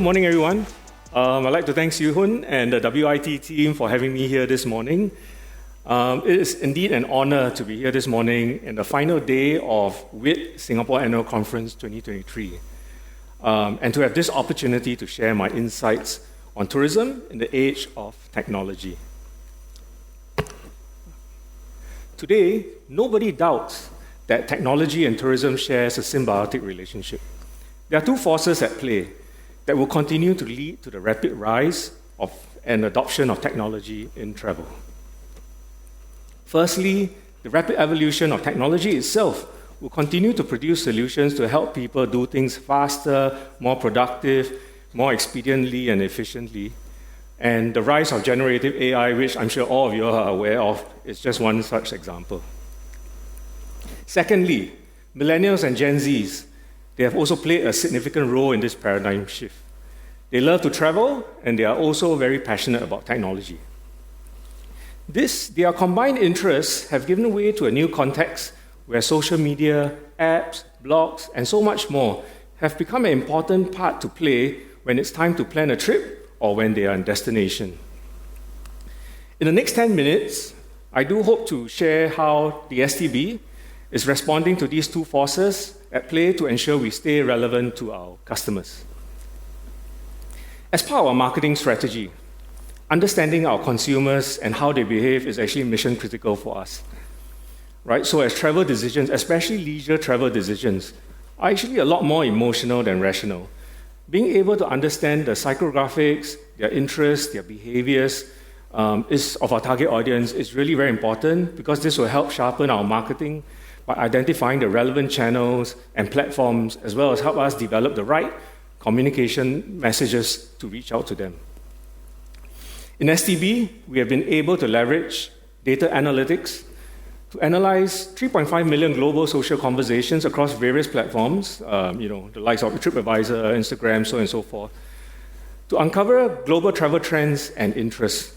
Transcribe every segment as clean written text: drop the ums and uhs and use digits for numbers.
good morning, everyone. I'd like to thank Siu Hun and the WiT team for having me here this morning. It is indeed an honor to be here this morning in the final day of WiT Singapore Annual Conference 2023, and to have this opportunity to share my insights on tourism in the age of technology. Today, nobody doubts that technology and tourism shares a symbiotic relationship. There are two forces at play that will continue to lead to the rapid rise of and adoption of technology in travel. Firstly, the rapid evolution of technology itself will continue to produce solutions to help people do things faster, more productive, more expediently and efficiently. And the rise of generative AI, which I'm sure all of you are aware of, is just one such example. Secondly, millennials and Gen Zs, they have also played a significant role in this paradigm shift. They love to travel, and they are also very passionate about technology. Their combined interests have given way to a new context where social media, apps, blogs, and so much more have become an important part to play when it's time to plan a trip or when they are in destination. In the next 10 minutes, I do hope to share how the STB is responding to these two forces at play to ensure we stay relevant to our customers. As part of our marketing strategy, understanding our consumers and how they behave is actually mission critical for us. Right? So as travel decisions, especially leisure travel decisions, are actually a lot more emotional than rational. Being able to understand the psychographics, their interests, their behaviors of our target audience is really very important because this will help sharpen our marketing by identifying the relevant channels and platforms, as well as help us develop the right communication messages to reach out to them. In STB, we have been able to leverage data analytics to analyze 3.5 million global social conversations across various platforms, the likes of TripAdvisor, Instagram, so on and so forth, to uncover global travel trends and interests.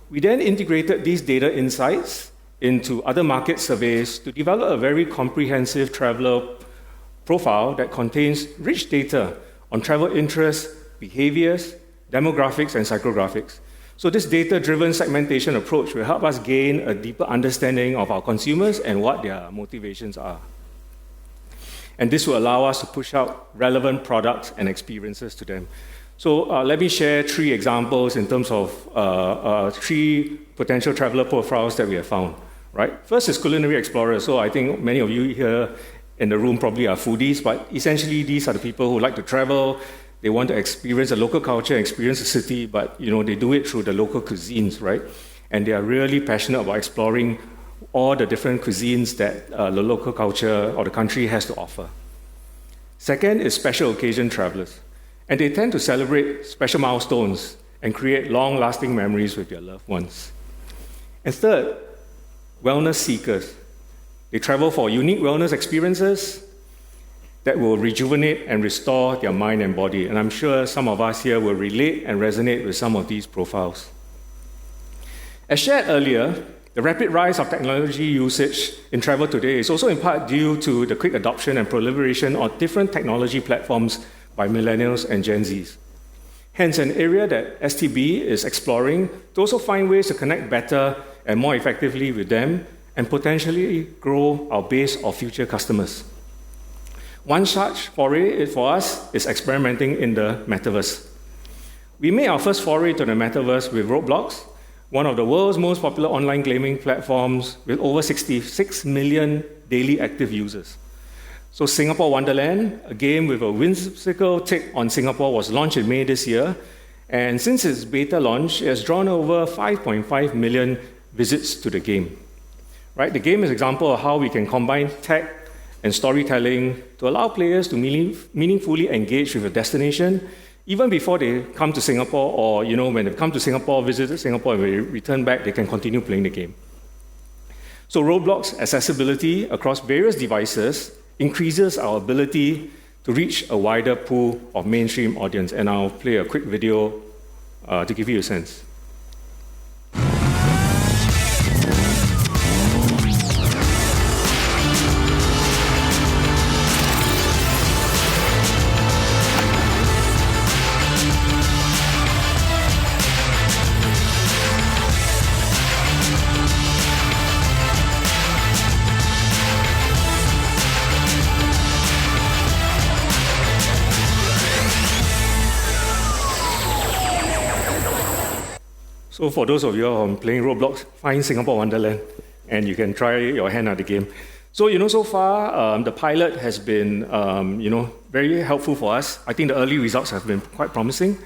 We then integrated these data insights into other market surveys to develop a very comprehensive traveler profile that contains rich data on travel interests, behaviors, demographics, and psychographics. So this data-driven segmentation approach will help us gain a deeper understanding of our consumers and what their motivations are. And this will allow us to push out relevant products and experiences to them. So let me share 3 examples in terms of 3 potential traveler profiles that we have found. Right? First is culinary explorers. So I think many of you here in the room probably are foodies, but essentially these are the people who like to travel. They want to experience the local culture, experience the city, but they do it through the local cuisines, right? And they are really passionate about exploring all the different cuisines that the local culture or the country has to offer. Second is special occasion travelers. And they tend to celebrate special milestones and create long-lasting memories with their loved ones. And third, wellness seekers. They travel for unique wellness experiences that will rejuvenate and restore their mind and body. And I'm sure some of us here will relate and resonate with some of these profiles. As shared earlier, the rapid rise of technology usage in travel today is also in part due to the quick adoption and proliferation of different technology platforms by millennials and Gen Zs. Hence, an area that STB is exploring to also find ways to connect better and more effectively with them and potentially grow our base of future customers. One such foray for us is experimenting in the metaverse. We made our first foray to the metaverse with Roblox, one of the world's most popular online gaming platforms with over 66 million daily active users. So Singapore Wonderland, a game with a whimsical take on Singapore, was launched in May this year, and since its beta launch, it has drawn over 5.5 million visits to the game. Right? The game is an example of how we can combine tech and storytelling to allow players to meaningfully engage with a destination, even before they come to Singapore, or when they come to Singapore, visit Singapore, and when they return back, they can continue playing the game. So Roblox accessibility across various devices increases our ability to reach a wider pool of mainstream audience. And I'll play a quick video to give you a sense. So for those of you who are playing Roblox, find Singapore Wonderland, and you can try your hand at the game. So, so far, the pilot has been, very helpful for us. I think the early results have been quite promising.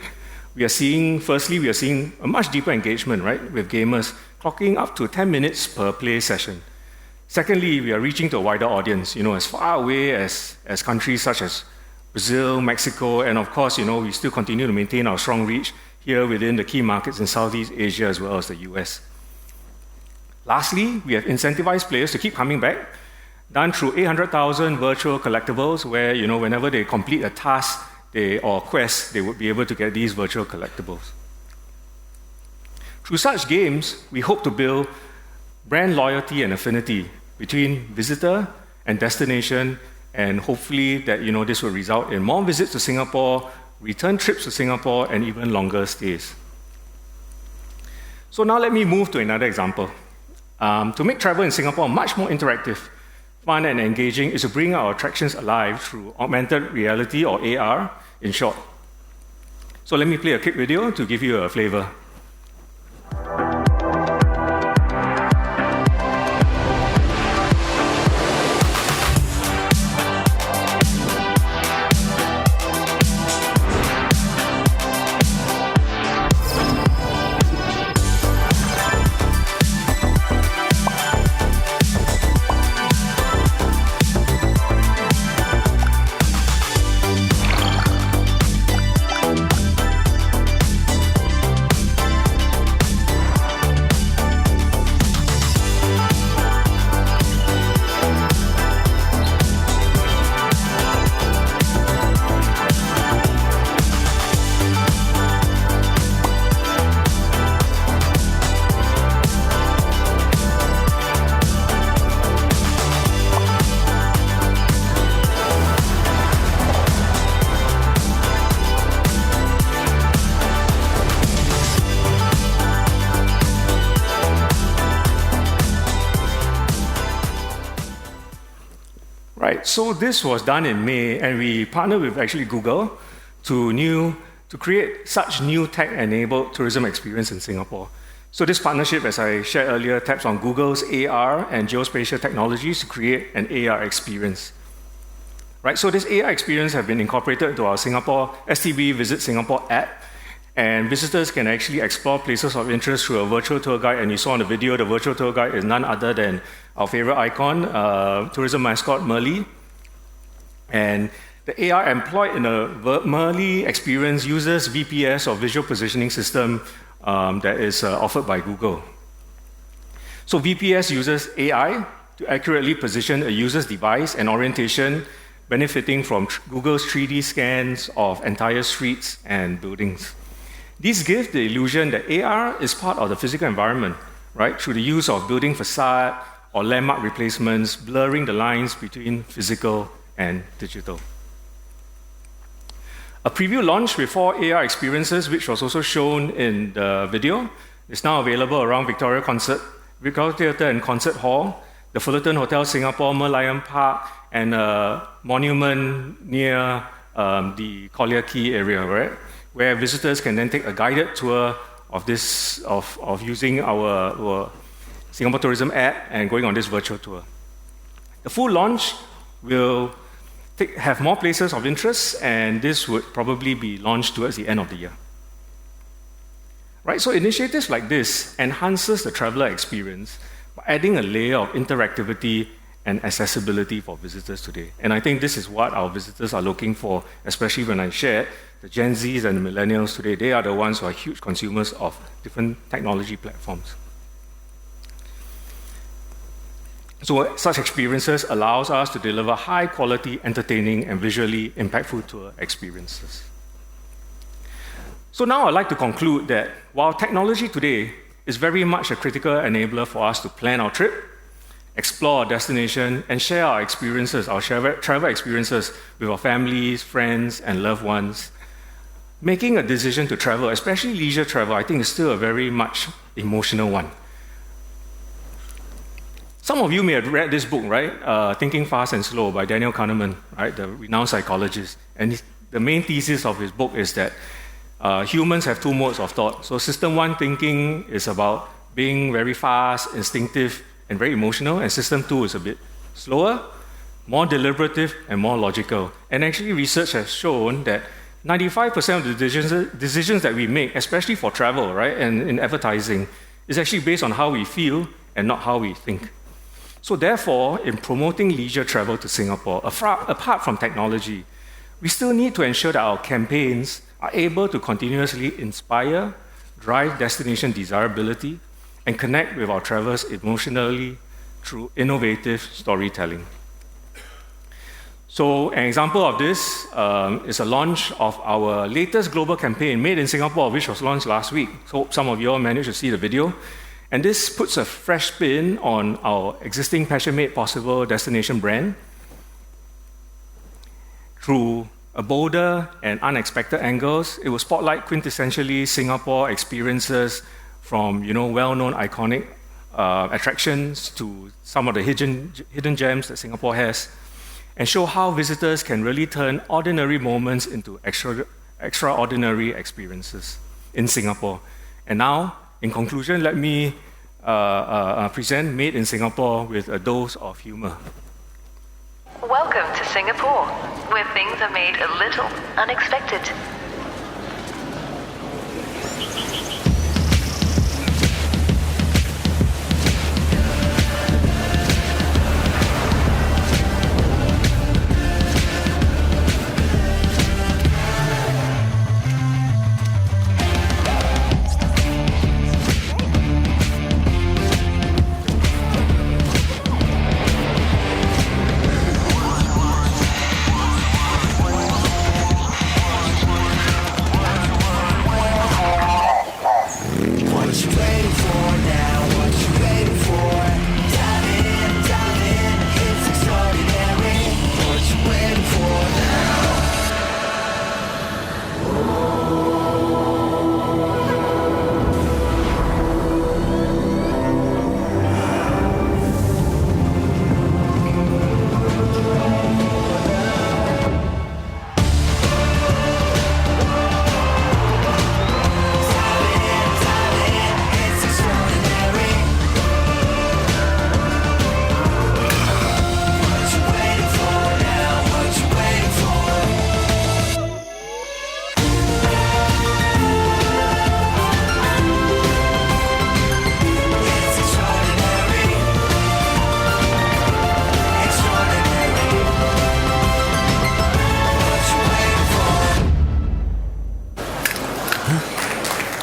Firstly, we are seeing a much deeper engagement, right, with gamers, clocking up to 10 minutes per play session. Secondly, we are reaching to a wider audience, as far away as countries such as Brazil, Mexico, and of course, we still continue to maintain our strong reach here within the key markets in Southeast Asia as well as the US. Lastly, we have incentivized players to keep coming back, done through 800,000 virtual collectibles where, whenever they complete a task or quest, they would be able to get these virtual collectibles. Through such games, we hope to build brand loyalty and affinity between visitor and destination, and hopefully that, this will result in more visits to Singapore, return trips to Singapore, and even longer stays. So now let me move to another example. To make travel in Singapore much more interactive, fun, and engaging is to bring our attractions alive through augmented reality, or AR, in short. So let me play a quick video to give you a flavor. Right, so this was done in May, and we partnered with actually Google to create such new tech-enabled tourism experience in Singapore. So this partnership, as I shared earlier, taps on Google's AR and geospatial technologies to create an AR experience. Right, so this AR experience has been incorporated into our Singapore STB Visit Singapore app, and visitors can actually explore places of interest through a virtual tour guide. And you saw in the video, the virtual tour guide is none other than our favorite icon, tourism mascot Merly. And the AR employed in a Merly experience uses VPS, or visual positioning system, that is offered by Google. So VPS uses AI to accurately position a user's device and orientation, benefiting from Google's 3D scans of entire streets and buildings. These give the illusion that AR is part of the physical environment, right, through the use of building facade or landmark replacements, blurring the lines between physical and digital. A preview launch with 4 AR experiences, which was also shown in the video, is now available around Victoria Theatre and Concert Hall, the Fullerton Hotel Singapore, Merlion Park, and a monument near the Collier Quay area, right, where visitors can then take a guided tour of using our Singapore Tourism app and going on this virtual tour. The full launch will have more places of interest, and this would probably be launched towards the end of the year. Right, so initiatives like this enhances the traveler experience by adding a layer of interactivity and accessibility for visitors today. And I think this is what our visitors are looking for, especially when I shared the Gen Zs and the millennials today. They are the ones who are huge consumers of different technology platforms. So such experiences allows us to deliver high-quality, entertaining, and visually impactful tour experiences. So now I'd like to conclude that while technology today is very much a critical enabler for us to plan our trip, explore our destination, and share our experiences, our travel experiences with our families, friends, and loved ones, making a decision to travel, especially leisure travel, I think is still a very much emotional one. Some of you may have read this book, right? Thinking Fast and Slow by Daniel Kahneman, right? The renowned psychologist. And the main thesis of his book is that humans have two modes of thought. So System 1 thinking is about being very fast, instinctive, and very emotional, and System 2 is a bit slower, more deliberative, and more logical. And actually, research has shown that 95% of the decisions that we make, especially for travel, right, and in advertising, is actually based on how we feel and not how we think. So therefore, in promoting leisure travel to Singapore, apart from technology, we still need to ensure that our campaigns are able to continuously inspire, drive destination desirability, and connect with our travelers emotionally through innovative storytelling. So an example of this is a launch of our latest global campaign, Made in Singapore, which was launched last week. So some of you all managed to see the video. And this puts a fresh spin on our existing Passion Made Possible destination brand through a bolder and unexpected angles. It will spotlight quintessentially Singapore experiences from well-known iconic attractions to some of the hidden gems that Singapore has, and show how visitors can really turn ordinary moments into extraordinary experiences in Singapore. And now, in conclusion, let me present Made in Singapore with a dose of humor. Welcome to Singapore, where things are made a little unexpected.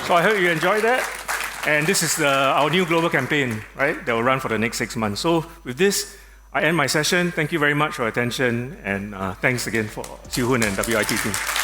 So I hope you enjoyed that. And this is our new global campaign, right, that will run for the next 6 months. So with this, I end my session. Thank you very much for your attention, and thanks again for Siu Hun and WiT team.